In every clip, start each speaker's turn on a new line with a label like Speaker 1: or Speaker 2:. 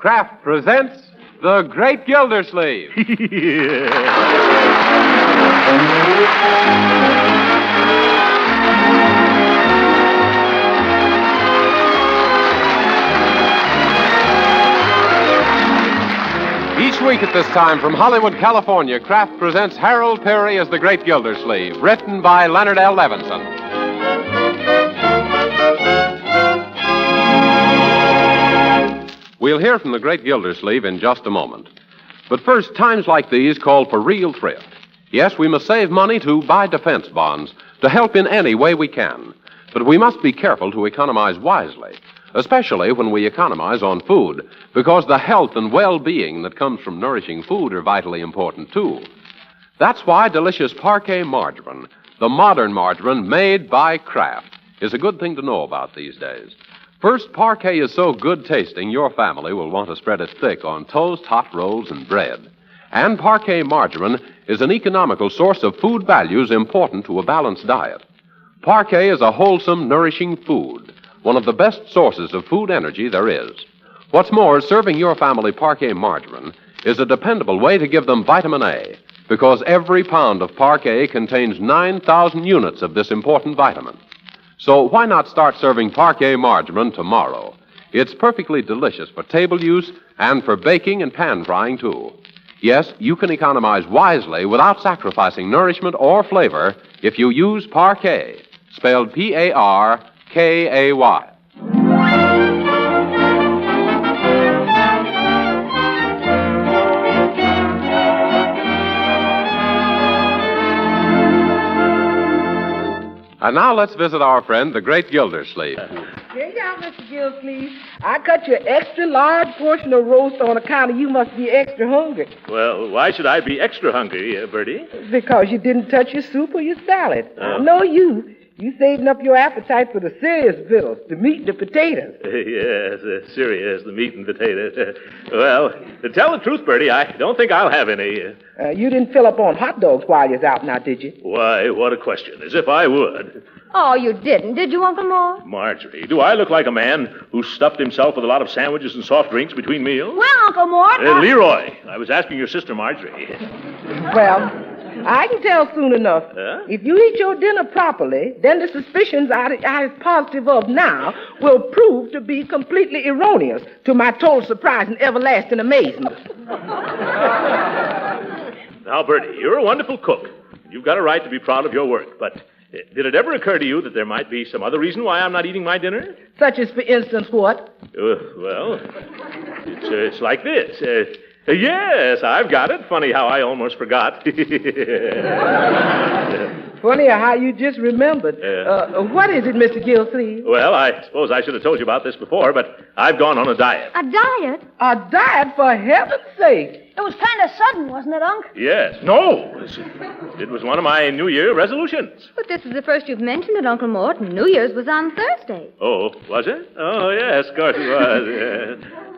Speaker 1: Kraft presents The Great Gildersleeve. Each week at this time from Hollywood, California, Kraft presents Harold Peary as The Great Gildersleeve, written by Leonard L. Levinson. We'll hear from the Great Gildersleeve in just a moment. But first, times like these call for real thrift. Yes, we must save money to buy defense bonds, to help in any way we can. But we must be careful to economize wisely, especially when we economize on food, because the health and well-being that comes from nourishing food are vitally important, too. That's why delicious Parquet margarine, the modern margarine made by Kraft, is a good thing to know about these days. First, Parquet is so good tasting, your family will want to spread it thick on toast, hot rolls, and bread. And Parquet margarine is an economical source of food values important to a balanced diet. Parquet is a wholesome, nourishing food, one of the best sources of food energy there is. What's more, serving your family Parquet margarine is a dependable way to give them vitamin A, because every pound of Parquet contains 9,000 units of this important vitamin. So why not start serving Parquet margarine tomorrow? It's perfectly delicious for table use and for baking and pan frying, too. Yes, you can economize wisely without sacrificing nourishment or flavor if you use Parquet, spelled P-A-R-K-A-Y. And now let's visit our friend, the Great Gildersleeve.
Speaker 2: Here you are, Mr. Gildersleeve. I cut you an extra large portion of roast on account of you must be extra hungry.
Speaker 3: Well, why should I be extra hungry, Bertie?
Speaker 2: Because you didn't touch your soup or your salad.
Speaker 3: Oh.
Speaker 2: I know you. You saving up your appetite for the serious victuals, the meat and the potatoes.
Speaker 3: Yes, serious, the meat and potatoes. Well, to tell the truth, Bertie, I don't think I'll have any.
Speaker 2: You didn't fill up on hot dogs while you was out now, did you?
Speaker 3: Why, what a question. As if I would.
Speaker 4: Oh, you didn't, did you, Uncle Mort?
Speaker 3: Marjorie, do I look like a man who stuffed himself with a lot of sandwiches and soft drinks between meals?
Speaker 4: Well, Uncle Mort...
Speaker 3: Leroy, I was asking your sister, Marjorie.
Speaker 2: Well, I can tell soon enough.
Speaker 3: Huh?
Speaker 2: If you eat your dinner properly, then the suspicions I am positive of now will prove to be completely erroneous, to my total surprise and everlasting amazement.
Speaker 3: Now, Bertie, you're a wonderful cook. You've got a right to be proud of your work, but did it ever occur to you that there might be some other reason why I'm not eating my dinner?
Speaker 2: Such as, for instance, what?
Speaker 3: Well, it's like this. Yes, I've got it. Funny how I almost forgot.
Speaker 2: Funny how you just remembered. What is it, Mr. Gildersleeve?
Speaker 3: Well, I suppose I should have told you about this before, but I've gone on a diet.
Speaker 4: A diet?
Speaker 2: A diet, for heaven's sake.
Speaker 4: It was kind of sudden, wasn't it, Unc?
Speaker 3: Yes. No. It was one of my New Year resolutions.
Speaker 4: But this is the first you've mentioned it, Uncle Mort. New Year's was on Thursday.
Speaker 3: Oh, was it? Oh, yes, of course it was.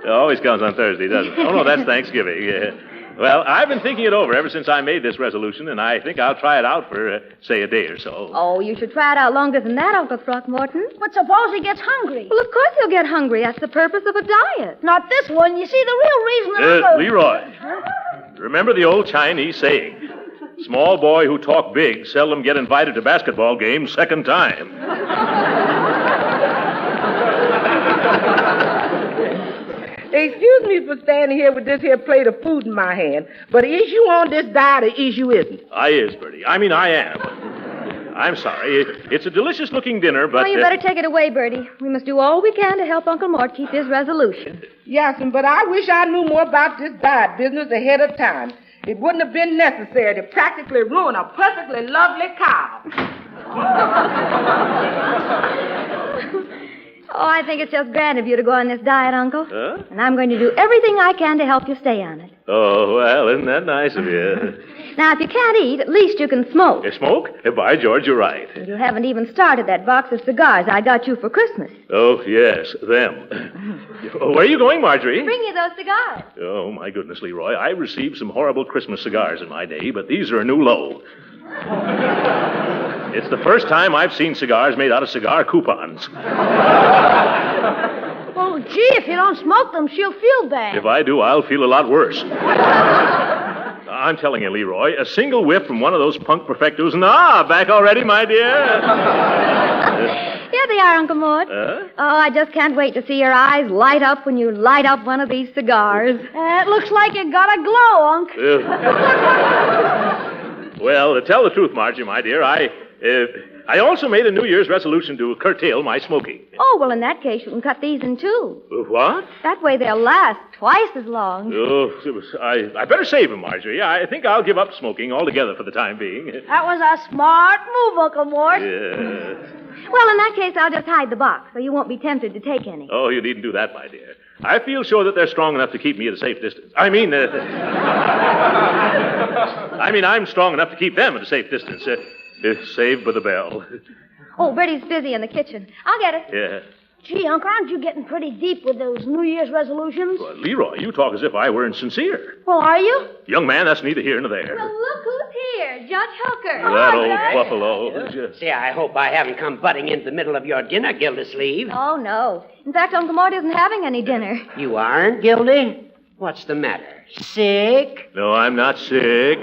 Speaker 3: It always comes on Thursday, doesn't it? Oh, no, that's Thanksgiving. Yeah. Well, I've been thinking it over ever since I made this resolution, and I think I'll try it out for, say, a day or so.
Speaker 4: Oh, you should try it out longer than that, Uncle Throckmorton.
Speaker 5: But suppose he gets hungry?
Speaker 4: Well, of course he'll get hungry. That's the purpose of a diet.
Speaker 5: Not this one. You see, the real reason that Uncle...
Speaker 3: Leroy, remember the old Chinese saying, small boy who talk big seldom get invited to basketball games second time.
Speaker 2: Excuse me for standing here with this here plate of food in my hand, but is you on this diet or is you isn't?
Speaker 3: I is, Bertie. I am. I'm sorry. It's a delicious-looking dinner, but...
Speaker 4: Oh, you better take it away, Bertie. We must do all we can to help Uncle Mort keep his resolution.
Speaker 2: Yes, but I wish I knew more about this diet business ahead of time. It wouldn't have been necessary to practically ruin a perfectly lovely cow.
Speaker 4: Oh, I think it's just grand of you to go on this diet, Uncle.
Speaker 3: Huh?
Speaker 4: And I'm going to do everything I can to help you stay on it.
Speaker 3: Oh, well, isn't that nice of you?
Speaker 4: Now, if you can't eat, at least you can smoke.
Speaker 3: Smoke? By George, you're right.
Speaker 4: And you haven't even started that box of cigars I got you for Christmas.
Speaker 3: Oh, yes, them. Where are you going, Marjorie?
Speaker 4: Bring you those cigars.
Speaker 3: Oh, my goodness, Leroy. I received some horrible Christmas cigars in my day, but these are a new low. It's the first time I've seen cigars made out of cigar coupons.
Speaker 2: Well,
Speaker 5: Oh, gee, if you don't smoke them, she'll feel bad.
Speaker 3: If I do, I'll feel a lot worse. I'm telling you, Leroy, a single whiff from one of those punk perfectos, and back already, my dear.
Speaker 4: Here they are, Uncle Mort. Oh, I just can't wait to see your eyes light up when you light up one of these cigars.
Speaker 5: It looks like you got a glow, Unc.
Speaker 3: Well, to tell the truth, Margie, my dear, I also made a New Year's resolution to curtail my smoking.
Speaker 4: Oh, well, in that case, you can cut these in two.
Speaker 3: What?
Speaker 4: That way they'll last twice as long.
Speaker 3: Oh, I better save them, Marjorie. I think I'll give up smoking altogether for the time being.
Speaker 5: That was a smart move, Uncle Mort.
Speaker 3: Yeah.
Speaker 4: Well, in that case, I'll just hide the box so you won't be tempted to take any.
Speaker 3: Oh, you needn't do that, my dear. I feel sure that they're strong enough to keep me at a safe distance. I'm strong enough to keep them at a safe distance. Saved by the bell.
Speaker 4: Oh, Bertie's busy in the kitchen. I'll get it.
Speaker 3: Yeah.
Speaker 5: Gee, Unc, aren't you getting pretty deep with those New Year's resolutions?
Speaker 3: Well, Leroy, you talk as if I were insincere.
Speaker 5: Well, are you?
Speaker 3: Young man, that's neither here nor there.
Speaker 4: Well, look who's here. Judge Hooker.
Speaker 3: That old buffalo.
Speaker 6: Say, I hope I haven't come butting into the middle of your dinner, Gildersleeve.
Speaker 4: Oh, no. In fact, Uncle Mort isn't having any dinner.
Speaker 6: You aren't, Gildy? What's the matter? Sick?
Speaker 3: No, I'm not sick.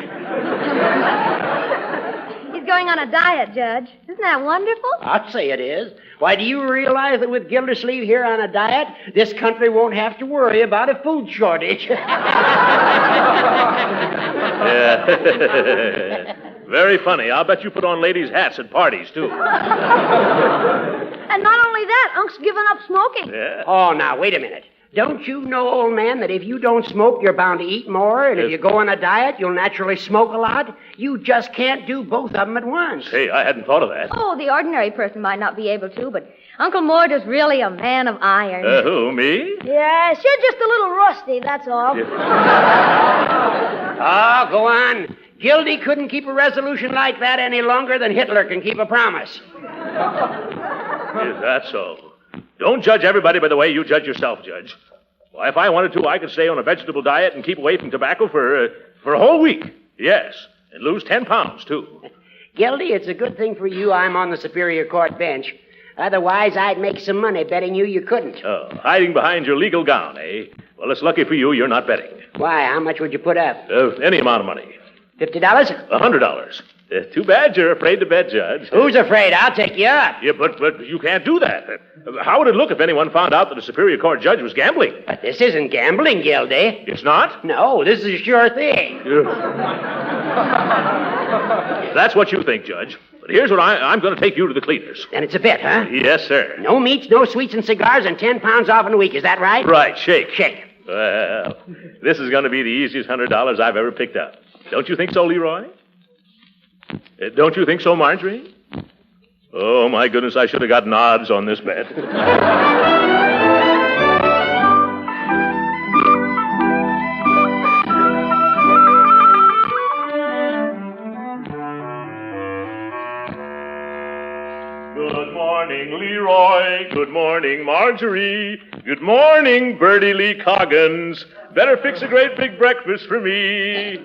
Speaker 4: He's going on a diet, Judge. Isn't that wonderful?
Speaker 6: I'd say it is. Why, do you realize that with Gildersleeve here on a diet, this country won't have to worry about a food shortage?
Speaker 3: Yeah. Very funny. I'll bet you put on ladies' hats at parties, too.
Speaker 5: And not only that, Unc's given up smoking.
Speaker 3: Yeah.
Speaker 6: Oh, now, wait a minute. Don't you know, old man, that if you don't smoke, you're bound to eat more, and if you go on a diet, you'll naturally smoke a lot? You just can't do both of them at once.
Speaker 3: Hey, I hadn't thought of that.
Speaker 4: Oh, the ordinary person might not be able to, but Uncle Mort is really a man of iron.
Speaker 3: Who, me?
Speaker 5: Yes, you're just a little rusty, that's all.
Speaker 6: Oh, go on. Gildy couldn't keep a resolution like that any longer than Hitler can keep a promise.
Speaker 3: Is that so? Don't judge everybody by the way you judge yourself, Judge. Why, if I wanted to, I could stay on a vegetable diet and keep away from tobacco for a whole week. Yes, and lose 10 pounds, too.
Speaker 6: Gildy, it's a good thing for you I'm on the Superior Court bench. Otherwise, I'd make some money betting you couldn't.
Speaker 3: Oh, hiding behind your legal gown, eh? Well, it's lucky for you you're not betting.
Speaker 6: Why, how much would you put up?
Speaker 3: Any amount of money.
Speaker 6: $50?
Speaker 3: $100. Too bad you're afraid to bet, Judge.
Speaker 6: Who's afraid? I'll take you up.
Speaker 3: Yeah, but you can't do that. How would it look if anyone found out that a Superior Court judge was gambling?
Speaker 6: But this isn't gambling, Gildy.
Speaker 3: It's not?
Speaker 6: No, this is a sure thing.
Speaker 3: That's what you think, Judge. But here's what I'm going to take you to the cleaners.
Speaker 6: And it's a bet, huh?
Speaker 3: Yes, sir.
Speaker 6: No meats, no sweets and cigars, and 10 pounds off in a week. Is that right?
Speaker 3: Right. Shake.
Speaker 6: Shake.
Speaker 3: Well, this is going to be the easiest $100 I've ever picked up. Don't you think so, Leroy? Don't you think so, Marjorie? Oh, my goodness, I should have gotten odds on this bet. Good morning, Leroy. Good morning, Marjorie. Good morning, Bertie Lee Coggins. Better fix a great big breakfast for me.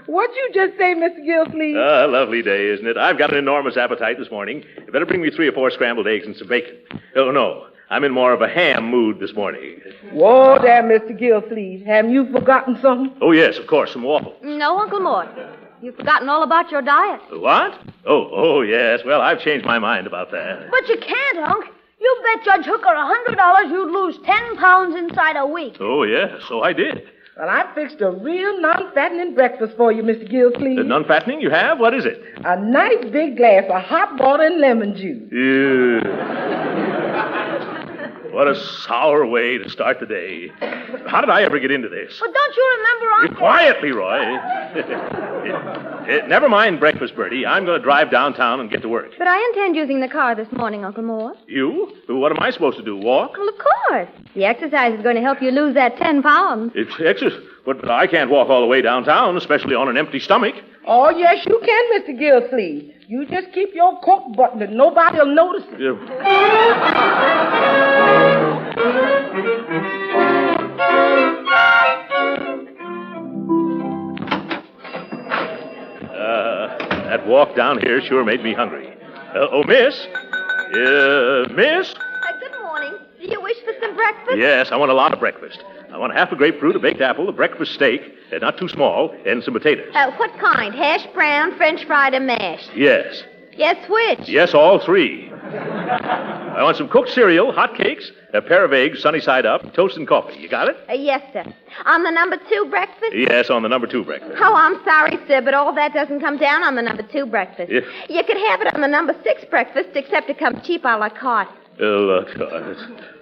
Speaker 2: What'd you just say, Mr. Gildersleeve?
Speaker 3: A lovely day, isn't it? I've got an enormous appetite this morning. You better bring me 3 or 4 scrambled eggs and some bacon. Oh, no. I'm in more of a ham mood this morning.
Speaker 2: Whoa there, Mr. Gildersleeve. Haven't you forgotten something?
Speaker 3: Oh, yes, of course, some waffles.
Speaker 4: No, Uncle Mort. You've forgotten all about your diet.
Speaker 3: What? Oh, yes. Well, I've changed my mind about that.
Speaker 5: But you can't, Unc. You bet Judge Hooker $100 you'd lose 10 pounds inside a week.
Speaker 3: Oh, yes, so I did.
Speaker 2: Well, I fixed a real non-fattening breakfast for you, Mr. Gildersleeve.
Speaker 3: Non-fattening you have? What is it?
Speaker 2: A nice big glass of hot water and lemon juice.
Speaker 3: Ew. What a sour way to start the day. How did I ever get into this?
Speaker 5: But don't you remember, Unc?
Speaker 3: Quiet, Leroy. Never mind breakfast, Bertie. I'm going to drive downtown and get to work.
Speaker 4: But I intend using the car this morning, Uncle Mort.
Speaker 3: You? What am I supposed to do, walk?
Speaker 4: Well, of course. The exercise is going to help you lose that 10 pounds.
Speaker 3: It's exercise. But I can't walk all the way downtown, especially on an empty stomach.
Speaker 2: Oh, yes, you can, Mr. Gildersleeve. You just keep your coat buttoned and nobody will notice it. That walk down here sure made me hungry. Miss? Miss?
Speaker 4: Good morning. Do you wish for some breakfast?
Speaker 3: Yes, I want a lot of breakfast. I want half a grapefruit, a baked apple, a breakfast steak, not too small, and some potatoes.
Speaker 4: What kind? Hash brown, French fried, and mashed?
Speaker 3: Yes.
Speaker 4: Yes, which?
Speaker 3: Yes, all three. I want some cooked cereal, hot cakes, a pair of eggs, sunny side up, toast and coffee. You got it?
Speaker 4: Yes, sir. On the number 2 breakfast?
Speaker 3: Yes, on the number 2 breakfast.
Speaker 4: Oh, I'm sorry, sir, but all that doesn't come down on the number 2 breakfast.
Speaker 3: Yeah.
Speaker 4: You could have it on the number 6 breakfast, except it comes cheap a la carte.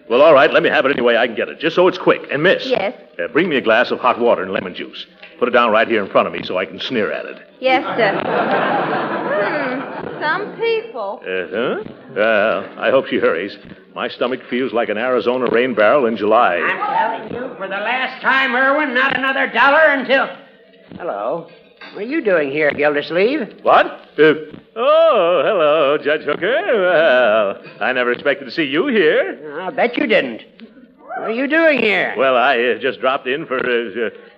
Speaker 3: Well, all right, let me have it any way I can get it, just so it's quick. And, miss.
Speaker 4: Yes?
Speaker 3: Bring me a glass of hot water and lemon juice. Put it down right here in front of me so I can sneer at it.
Speaker 4: Yes, sir. Some people.
Speaker 3: Uh-huh. Well, I hope she hurries. My stomach feels like an Arizona rain barrel in July.
Speaker 6: I'm telling you, for the last time, Irwin, not another dollar until... Hello. What are you doing here, Gildersleeve?
Speaker 3: What? Hello, Judge Hooker. Well, I never expected to see you here.
Speaker 6: I'll bet you didn't. What are you doing here?
Speaker 3: Well, I just dropped in for,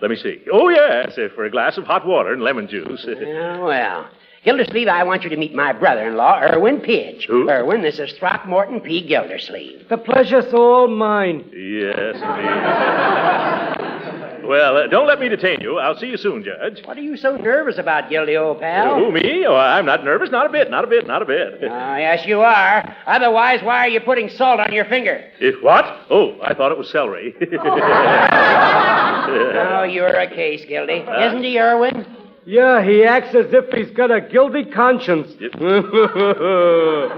Speaker 3: let me see. Oh, yes, for a glass of hot water and lemon juice.
Speaker 6: Well, Gildersleeve, I want you to meet my brother-in-law, Irwin Pidge.
Speaker 3: Who?
Speaker 6: Irwin, this is Throckmorton P. Gildersleeve.
Speaker 7: The pleasure's all mine.
Speaker 3: Yes, indeed. Well, don't let me detain you. I'll see you soon, Judge.
Speaker 6: What are you so nervous about, Gildy, old pal?
Speaker 3: Who, me? Oh, I'm not nervous. Not a bit.
Speaker 6: Yes, you are. Otherwise, why are you putting salt on your finger?
Speaker 3: What? Oh, I thought it was celery.
Speaker 6: Oh, you're a case, Gildy. Isn't he, Irwin?
Speaker 7: Yeah, he acts as if he's got a guilty conscience.
Speaker 3: Yep.
Speaker 7: You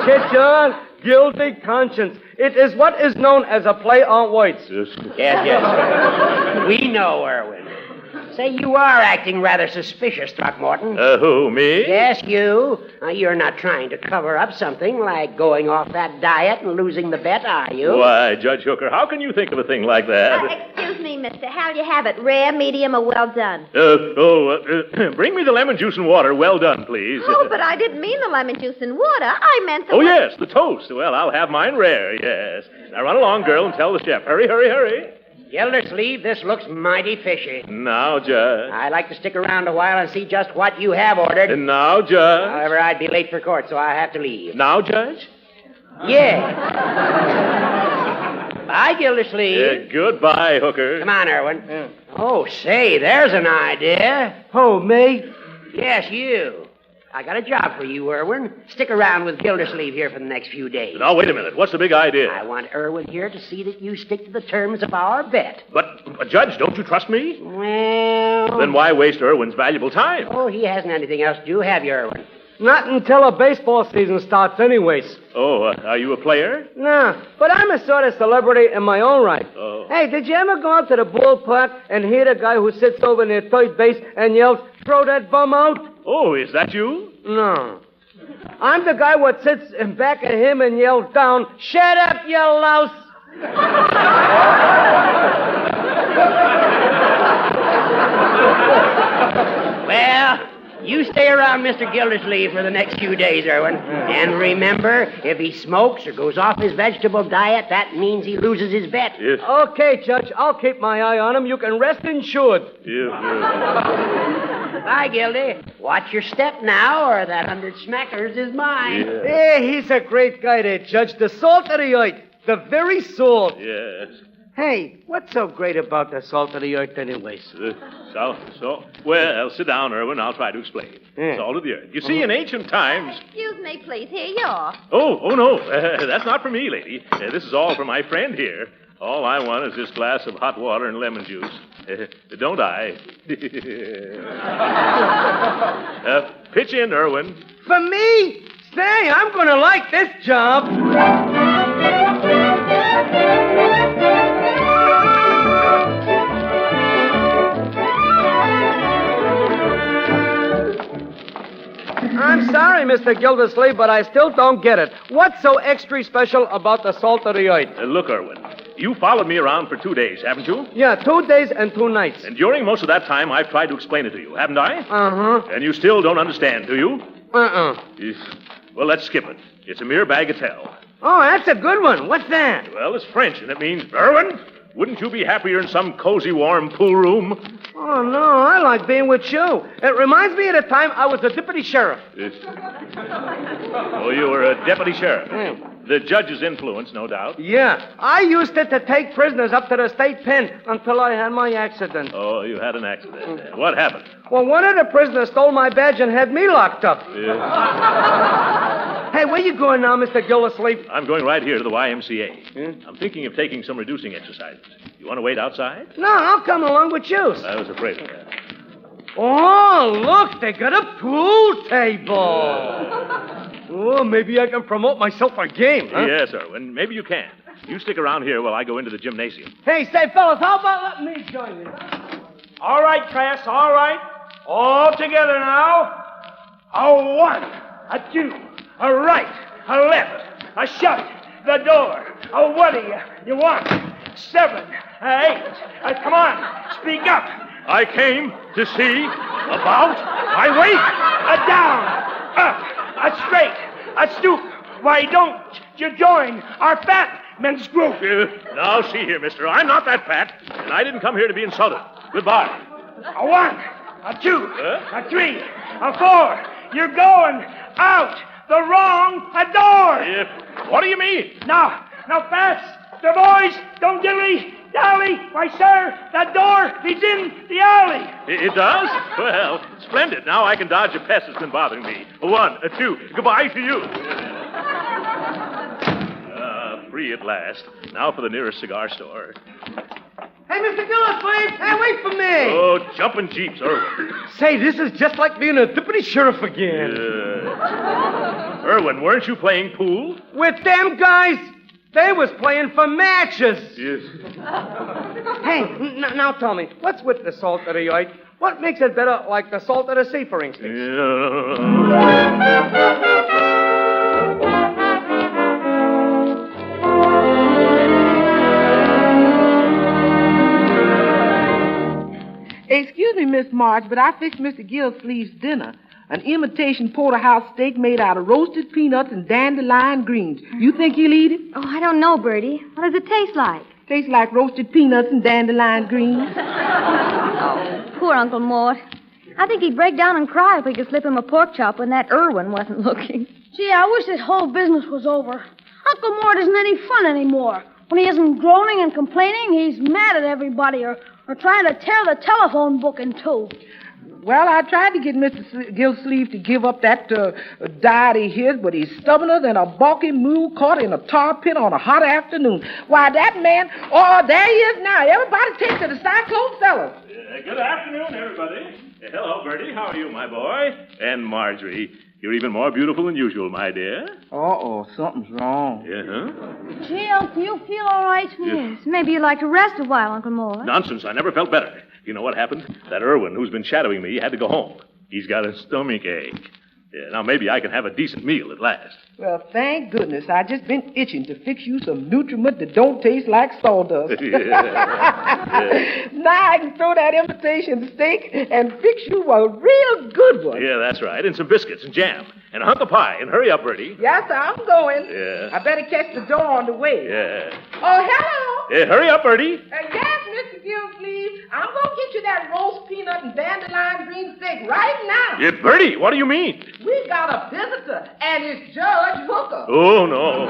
Speaker 7: catch on? Guilty conscience. It is what is known as a play on words.
Speaker 6: Yes. We know, Irwin. Say, you are acting rather suspicious, Throckmorton.
Speaker 3: Who, me?
Speaker 6: Yes, you. You're not trying to cover up something like going off that diet and losing the bet, are you?
Speaker 3: Why, Judge Hooker, how can you think of a thing like that?
Speaker 4: Excuse me, mister. How'll you have it? Rare, medium, or well done?
Speaker 3: Bring me the lemon juice and water. Well done, please.
Speaker 4: Oh, but I didn't mean the lemon juice and water. I meant the...
Speaker 3: Oh, yes, the toast. Well, I'll have mine rare, yes. Now run along, girl, and tell the chef. Hurry.
Speaker 6: Gildersleeve, this looks mighty fishy.
Speaker 3: Now, Judge.
Speaker 6: I'd like to stick around a while and see just what you have ordered.
Speaker 3: And now, Judge.
Speaker 6: However, I'd be late for court, so I have to leave.
Speaker 3: Now, Judge?
Speaker 6: Yeah. Bye, Gildersleeve.
Speaker 3: Goodbye, Hooker.
Speaker 6: Come on, Irwin. Oh, say, there's an idea.
Speaker 7: Oh, me?
Speaker 6: Yes, you. I got a job for you, Irwin. Stick around with Gildersleeve here for the next few days.
Speaker 3: Now, wait a minute. What's the big idea?
Speaker 6: I want Irwin here to see that you stick to the terms of our bet.
Speaker 3: But, Judge, don't you trust me?
Speaker 6: Well...
Speaker 3: Then why waste Irwin's valuable time?
Speaker 6: Oh, he hasn't anything else to do, have you, Irwin?
Speaker 7: Not until a baseball season starts anyways.
Speaker 3: Oh, are you a player?
Speaker 7: Nah, but I'm a sort of celebrity in my own right.
Speaker 3: Oh.
Speaker 7: Hey, did you ever go out to the ballpark and hear the guy who sits over near third base and yells, "Throw that bum out"?
Speaker 3: Oh, is that you?
Speaker 7: No. I'm the guy what sits in back of him and yells down, "Shut up, you louse!"
Speaker 6: Well, you stay around Mr. Gildersleeve for the next few days, Irwin. And remember, if he smokes or goes off his vegetable diet, that means he loses his bet.
Speaker 3: Yes.
Speaker 7: Okay, Judge, I'll keep my eye on him. You can rest insured.
Speaker 6: Bye, Gildy. Watch your step now, or that 100 smackers is mine.
Speaker 7: Yeah, he's a great guy there, Judge. The salt of the earth. The very salt.
Speaker 3: Yes.
Speaker 7: Hey, what's so great about the salt of the earth anyways?
Speaker 3: Well, sit down, Irwin. I'll try to explain.
Speaker 7: Yeah.
Speaker 3: Salt of the earth. You see, in ancient times...
Speaker 4: Excuse me, please. Here you are.
Speaker 3: Oh, no. That's not for me, lady. This is all for my friend here. All I want is this glass of hot water and lemon juice. Don't I? Pitch in, Irwin.
Speaker 7: For me? Say, I'm going to like this job. I'm sorry, Mr. Gildersleeve, but I still don't get it. What's so extra special about the salt of the earth?
Speaker 3: Look, Irwin, you followed me around for 2 days, haven't you?
Speaker 7: Yeah, 2 days and 2 nights.
Speaker 3: And during most of that time, I've tried to explain it to you, haven't I?
Speaker 7: Uh-huh.
Speaker 3: And you still don't understand, do you?
Speaker 7: Yes.
Speaker 3: Well, let's skip it. It's a mere bagatelle.
Speaker 7: Oh, that's a good one. What's that?
Speaker 3: Well, it's French, and it means, Irwin, wouldn't you be happier in some cozy, warm pool room?
Speaker 7: Oh, no, I like being with you. It reminds me of the time I was a deputy sheriff.
Speaker 3: Oh, you were a deputy sheriff.
Speaker 7: Yeah.
Speaker 3: The judge's influence, no doubt.
Speaker 7: Yeah, I used it to take prisoners up to the state pen until I had my accident.
Speaker 3: Oh, you had an accident. What happened?
Speaker 7: Well, one of the prisoners stole my badge and had me locked up.
Speaker 3: Yeah.
Speaker 7: Hey, where you going now, Mr. Gildersleeve?
Speaker 3: I'm going right here to the YMCA. I'm thinking of taking some reducing exercises. You want to wait outside?
Speaker 7: No, I'll come along with you.
Speaker 3: I was afraid of that.
Speaker 7: Oh, look, they got a pool table. Oh, maybe I can promote myself for a game, huh?
Speaker 3: Yes, Irwin. Maybe you can. You stick around here while I go into the gymnasium.
Speaker 7: Hey, say, fellas, how about letting me join you?
Speaker 8: All right, class, all right. All together now. A 1, a 2, a right, a left, a shut, the door. Oh, what do you want? 7, 8. Come on, speak up.
Speaker 3: I came to see about
Speaker 8: I wait. A down, up, a straight, a stoop. Why don't you join our fat men's group?
Speaker 3: Now, see here, mister. I'm not that fat, and I didn't come here to be insulted. Goodbye.
Speaker 8: A 1, a 2, a 3, a 4. You're going out the wrong door.
Speaker 3: What do you mean?
Speaker 8: Now, fast. The boys, don't dilly-dally. Why, sir, that door leads in the alley.
Speaker 3: It does? Well, splendid. Now I can dodge a pest that's been bothering me. A 1, a 2. Goodbye to you. Free at last. Now for the nearest cigar store.
Speaker 7: Hey, Mr. Gildersleeve, hey, wait for me.
Speaker 3: Oh, jumping jeeps, Irwin.
Speaker 7: Say, this is just like being a deputy sheriff again.
Speaker 3: Irwin, weren't you playing pool?
Speaker 7: With them guys? They was playing for matches.
Speaker 3: Yes.
Speaker 7: Hey, now tell me, what's with the salt of the earth? What makes it better like the salt of the sea, for instance?
Speaker 2: Excuse me, Miss Marge, but I fixed Mr. Gildersleeve's dinner. An imitation porterhouse steak made out of roasted peanuts and dandelion greens. You think he'll eat it?
Speaker 4: Oh, I don't know, Bertie. What does it taste like?
Speaker 2: Tastes like roasted peanuts and dandelion greens.
Speaker 4: Poor Uncle Mort. I think he'd break down and cry if we could slip him a pork chop when that Irwin wasn't looking.
Speaker 5: Gee, I wish this whole business was over. Uncle Mort isn't any fun anymore. When he isn't groaning and complaining, he's mad at everybody or trying to tear the telephone book in two.
Speaker 2: Well, I tried to get Mr. Gildersleeve to give up that diet of his, but he's stubborner than a balky mule caught in a tar pit on a hot afternoon. Why, that man... Oh, there he is now. Everybody take to the cyclone cellar.
Speaker 3: Good afternoon, everybody. Hello, Bertie. How are you, my boy? And Marjorie. You're even more beautiful than usual, my dear.
Speaker 2: Uh-oh, something's wrong.
Speaker 3: Yeah,
Speaker 5: Gee, Uncle, you feel all right?
Speaker 4: Yes, maybe you'd like to rest a while, Uncle Mort.
Speaker 3: Nonsense. I never felt better. You know what happened? That Irwin, who's been shadowing me, had to go home. He's got a stomach ache. Yeah, now maybe I can have a decent meal at last.
Speaker 2: Well, thank goodness. I just been itching to fix you some nutriment that don't taste like sawdust.
Speaker 3: Yeah.
Speaker 2: Now I can throw that imitation steak and fix you a real good one.
Speaker 3: Yeah, that's right. And some biscuits and jam. And a hunk of pie. And hurry up, Bertie.
Speaker 2: Yes, sir, I'm going.
Speaker 3: Yeah.
Speaker 2: I better catch the door on the way.
Speaker 3: Yeah.
Speaker 2: Oh, hello.
Speaker 3: Hey, hurry up, Bertie.
Speaker 2: Yes, Mr. Gildersleeve. I'm going to get you that roast peanut and dandelion green steak right now.
Speaker 3: Yeah, Bertie, what do you mean?
Speaker 2: We got a visitor, and it's Judge Hooker.
Speaker 3: Oh, no.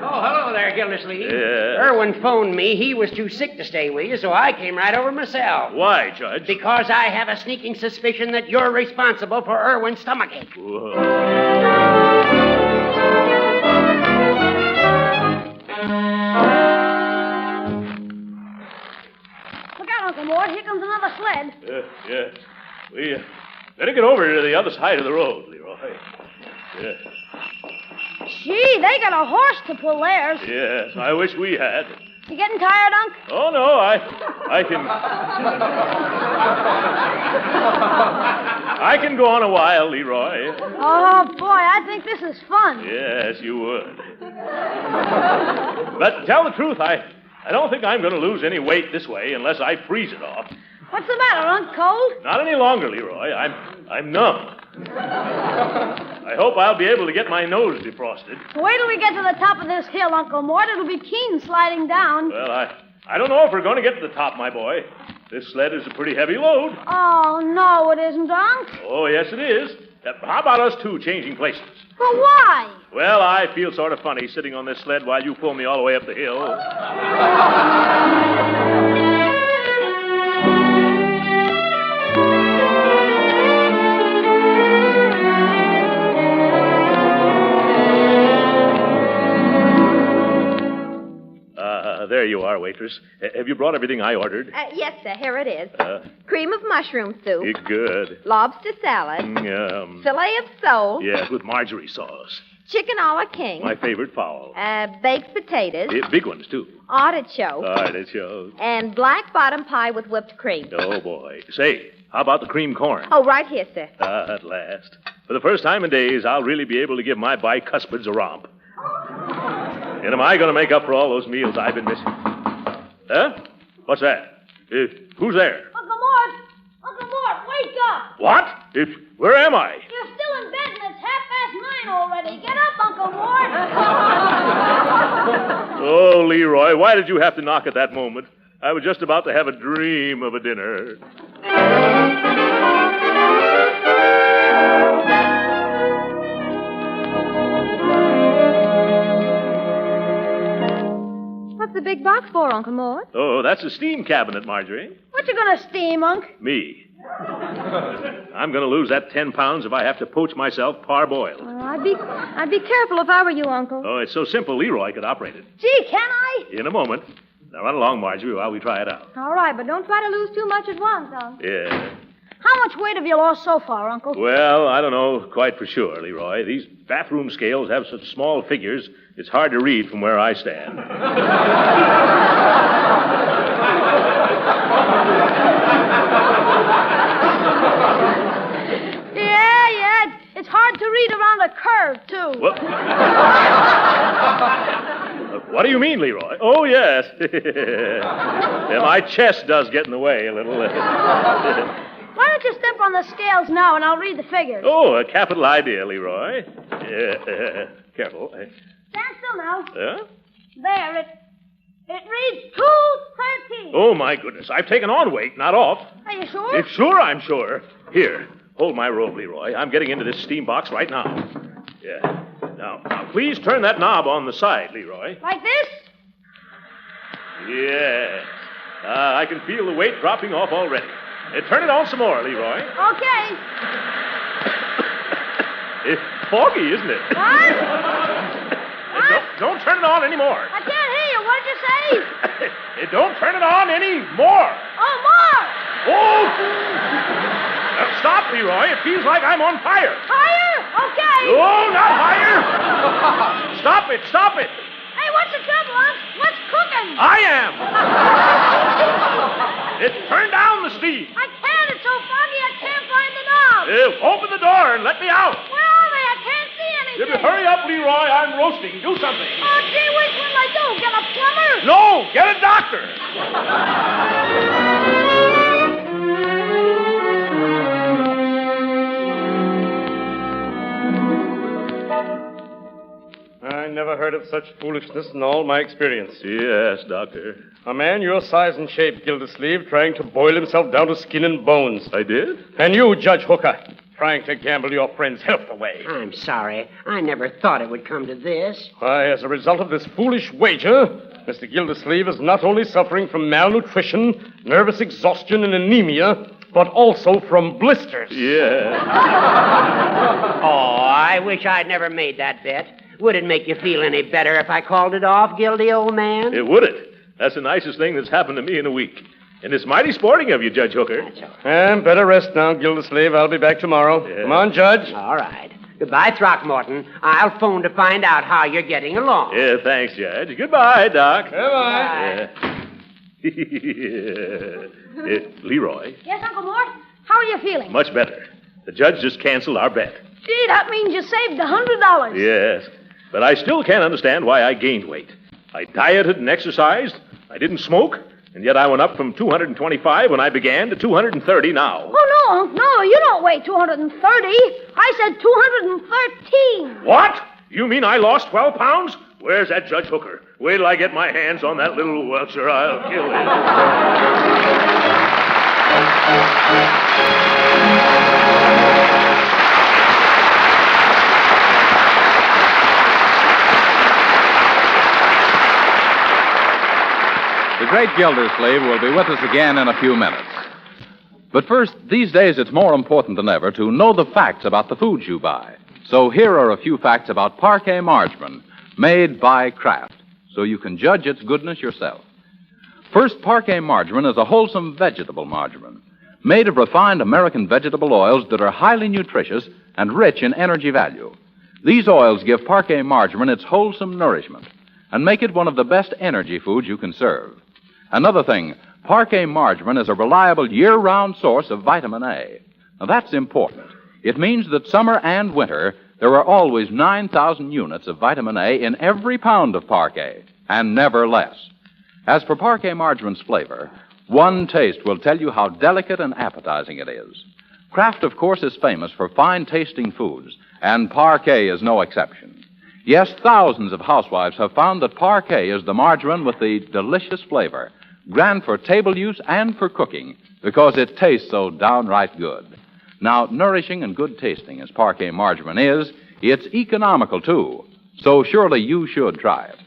Speaker 6: Oh, hello there, Gildersleeve.
Speaker 3: Yeah.
Speaker 6: Irwin phoned me. He was too sick to stay with you, so I came right over myself.
Speaker 3: Why, Judge?
Speaker 6: Because I have a sneaking suspicion that you're responsible for Irwin's stomachache.
Speaker 3: Whoa.
Speaker 5: Look out, Uncle Mort. Here comes another sled.
Speaker 3: Yeah. We better get over to the other side of the road, Leroy. Yeah.
Speaker 5: Gee, they got a horse to pull theirs.
Speaker 3: Yes, I wish we had.
Speaker 5: You getting tired, Unc?
Speaker 3: Oh, no, I can... I can go on a while, Leroy.
Speaker 5: Oh, boy, I think this is fun.
Speaker 3: Yes, you would. But to tell the truth, I don't think I'm going to lose any weight this way unless I freeze it off.
Speaker 5: What's the matter, Unc? Cold?
Speaker 3: Not any longer, Leroy. I'm numb. I hope I'll be able to get my nose defrosted.
Speaker 5: Wait till we get to the top of this hill, Uncle Mort. It'll be keen sliding down.
Speaker 3: Well, I don't know if we're going to get to the top, my boy. This sled is a pretty heavy load.
Speaker 5: Oh, no, it isn't, Unc.
Speaker 3: Oh, yes, it is. How about us two changing places?
Speaker 5: But why?
Speaker 3: Well, I feel sort of funny sitting on this sled while you pull me all the way up the hill. There you are, waitress. Have you brought everything I ordered?
Speaker 4: Yes, sir. Here it is. Cream of mushroom soup.
Speaker 3: Good.
Speaker 4: Lobster salad.
Speaker 3: Yum.
Speaker 4: Filet of sole.
Speaker 3: Yes, with marjorie sauce.
Speaker 4: Chicken a la king.
Speaker 3: My favorite fowl.
Speaker 4: Baked potatoes.
Speaker 3: Big ones, too.
Speaker 4: Artichoke.
Speaker 3: Artichoke.
Speaker 4: And black bottom pie with whipped cream.
Speaker 3: Oh, boy. Say, how about the cream corn?
Speaker 4: Oh, right here, sir.
Speaker 3: At last. For the first time in days, I'll really be able to give my bicuspids a romp. And am I going to make up for all those meals I've been missing? Huh? What's that? Who's there?
Speaker 5: Uncle Mort! Uncle Mort, wake up!
Speaker 3: What? Where am I?
Speaker 5: You're still in bed and it's 9:30 already. Get up, Uncle Mort!
Speaker 3: Oh, Leroy, why did you have to knock at that moment? I was just about to have a dream of a dinner.
Speaker 4: What's the big box for, Uncle Mort?
Speaker 3: Oh, that's a steam cabinet, Marjorie.
Speaker 5: What you gonna steam, Unc?
Speaker 3: Me. I'm going to lose that 10 pounds if I have to poach myself parboiled.
Speaker 4: Oh, I'd be careful if I were you, Uncle.
Speaker 3: Oh, it's so simple Leroy could operate it.
Speaker 5: Gee, can I?
Speaker 3: In a moment. Now run along, Marjorie, while we try it out.
Speaker 4: All right, but don't try to lose too much at once, Uncle.
Speaker 3: Yeah.
Speaker 5: How much weight have you lost so far, Uncle?
Speaker 3: Well, I don't know quite for sure, Leroy. These bathroom scales have such small figures, it's hard to read from where I stand.
Speaker 5: Yeah, it's hard to read around a curve, too.
Speaker 3: What? What do you mean, Leroy? Oh, yes. Yeah, my chest does get in the way a little.
Speaker 5: Why don't you step on the scales now and I'll read the figures?
Speaker 3: Oh, a capital idea, Leroy. Yeah, careful.
Speaker 5: Stand still now.
Speaker 3: Huh?
Speaker 5: There, it reads 213.
Speaker 3: Oh, my goodness. I've taken on weight, not off.
Speaker 5: Are you sure?
Speaker 3: Sure, I'm sure. Here, hold my robe, Leroy. I'm getting into this steam box right now. Yeah. Now, please turn that knob on the side, Leroy.
Speaker 5: Like this?
Speaker 3: Yeah. I can feel the weight dropping off already. Turn it on some more, Leroy.
Speaker 5: Okay.
Speaker 3: It's foggy, isn't it?
Speaker 5: What?
Speaker 3: Don't turn it on anymore.
Speaker 5: I can't hear you. What did you say?
Speaker 3: Don't turn it on anymore.
Speaker 5: Oh, more!
Speaker 3: Oh! Stop, Leroy. It feels like I'm on fire.
Speaker 5: Higher? Okay.
Speaker 3: Oh, not higher. Stop it.
Speaker 5: Hey, what's the trouble, Unc? What's cooking?
Speaker 3: I am. Turn down the steam.
Speaker 5: I can't. It's so foggy I can't find the knob.
Speaker 3: Open the door and let me out.
Speaker 5: Where are they? I can't see anything.
Speaker 3: Hurry up, Leroy. I'm roasting. Do something.
Speaker 5: Oh, gee whiz, what'll I do? Get a plumber?
Speaker 3: No, get a doctor.
Speaker 7: I never heard of such foolishness in all my experience.
Speaker 3: Yes, Doctor.
Speaker 7: A man your size and shape, Gildersleeve, trying to boil himself down to skin and bones.
Speaker 3: I did?
Speaker 7: And you, Judge Hooker, trying to gamble your friend's health away.
Speaker 6: I'm sorry. I never thought it would come to this.
Speaker 7: Why, as a result of this foolish wager, Mr. Gildersleeve is not only suffering from malnutrition, nervous exhaustion, and anemia, but also from blisters.
Speaker 3: Yeah.
Speaker 6: Oh, I wish I'd never made that bet. Would it make you feel any better if I called it off, guilty old man?
Speaker 3: Would it? That's the nicest thing that's happened to me in a week. And it's mighty sporting of you, Judge Hooker.
Speaker 6: That's all right.
Speaker 7: And better rest now, Gildersleeve. I'll be back tomorrow.
Speaker 3: Yeah.
Speaker 7: Come on, Judge.
Speaker 6: All right. Goodbye, Throckmorton. I'll phone to find out how you're getting along.
Speaker 3: Yeah, thanks, Judge. Goodbye, Doc.
Speaker 7: Goodbye.
Speaker 3: Leroy.
Speaker 5: Yes, Uncle Mort? How are you feeling?
Speaker 3: Much better. The judge just canceled our bet.
Speaker 5: Gee, that means you saved $100.
Speaker 3: Yes. But I still can't understand why I gained weight. I dieted and exercised. I didn't smoke. And yet I went up from 225 when I began to 230 now.
Speaker 5: Oh, no, Unc. No, you don't weigh 230. I said 213.
Speaker 3: What? You mean I lost 12 pounds? Where's that Judge Hooker? Wait till I get my hands on that little welcher. I'll kill him.
Speaker 9: Great Gildersleeve will be with us again in a few minutes. But first, these days it's more important than ever to know the facts about the foods you buy. So here are a few facts about Parquet margarine, made by Kraft, so you can judge its goodness yourself. First, Parquet margarine is a wholesome vegetable margarine, made of refined American vegetable oils that are highly nutritious and rich in energy value. These oils give Parquet margarine its wholesome nourishment and make it one of the best energy foods you can serve. Another thing, Parquet margarine is a reliable year-round source of vitamin A. Now, that's important. It means that summer and winter, there are always 9,000 units of vitamin A in every pound of Parquet, and never less. As for Parquet margarine's flavor, one taste will tell you how delicate and appetizing it is. Kraft, of course, is famous for fine-tasting foods, and Parquet is no exception. Yes, thousands of housewives have found that Parquet is the margarine with the delicious flavor, grand for table use and for cooking, because it tastes so downright good. Now, nourishing and good tasting as Parquet margarine is, it's economical, too. So surely you should try it.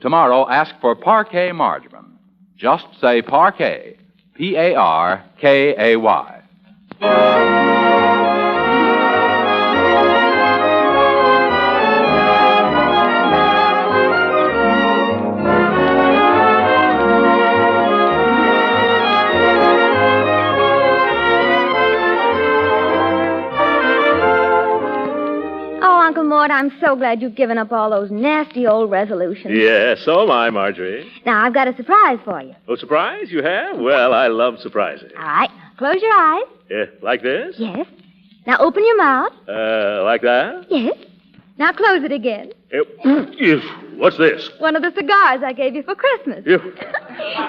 Speaker 9: Tomorrow, ask for Parquet margarine. Just say Parquet, P-A-R-K-A-Y.
Speaker 4: Uncle Mort, I'm so glad you've given up all those nasty old resolutions.
Speaker 3: Yeah, so am I, Marjorie.
Speaker 4: Now, I've got a surprise for you.
Speaker 3: Oh, surprise? You have? Well, I love surprises.
Speaker 4: All right. Close your eyes.
Speaker 3: Yeah, like this?
Speaker 4: Yes. Now, open your mouth.
Speaker 3: Like that?
Speaker 4: Yes. Now, close it again.
Speaker 3: What's this?
Speaker 4: One of the cigars I gave you for Christmas.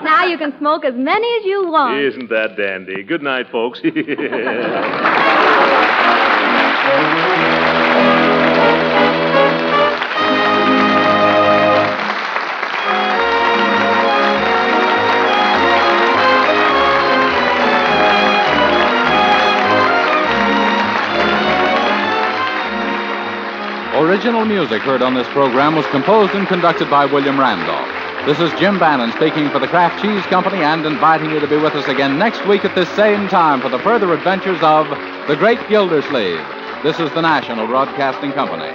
Speaker 4: Now you can smoke as many as you want.
Speaker 3: Isn't that dandy? Good night, folks.
Speaker 9: Original music heard on this program was composed and conducted by William Randolph. This is Jim Bannon speaking for the Kraft Cheese Company and inviting you to be with us again next week at this same time for the further adventures of the Great Gildersleeve. This is the National Broadcasting Company.